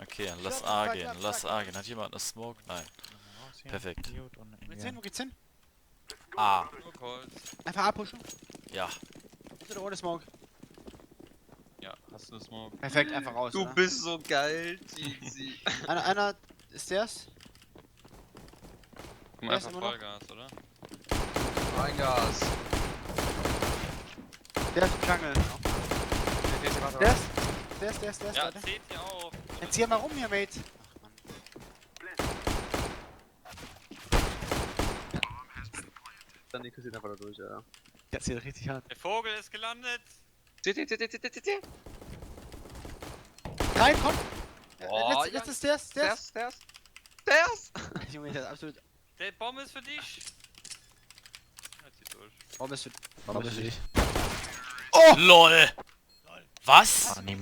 Okay, dann lass A gehen, lass A gehen. Hat jemand eine Smoke? Nein. Perfekt. Wo geht's hin? Wo geht's hin? A. Nur Calls. Einfach abpushen. Ja. Mit oder ohne Smoke? Ja, hast du Smoke? Perfekt, einfach raus. Du oder? bist so geil, Cheesy. Einer ist der's? Komm Der ist einfach immer noch- Vollgas, oder? Reingas. Der ist im Jungle. Der ist, Ja, warte. seht ihr auch. Jetzt zieh mal rum hier, Mate. Ach, Mann. Dann Nico sieht einfach da durch, ja. Der zieht richtig hart. Der Vogel ist gelandet. Seht. Rein, komm! Oh, Jetzt ist der's. Der's. Junge, der ist absolut... Der Bombe ist für dich. Er zieht durch. Warum bist du... Warum ist dich? LOL! Was?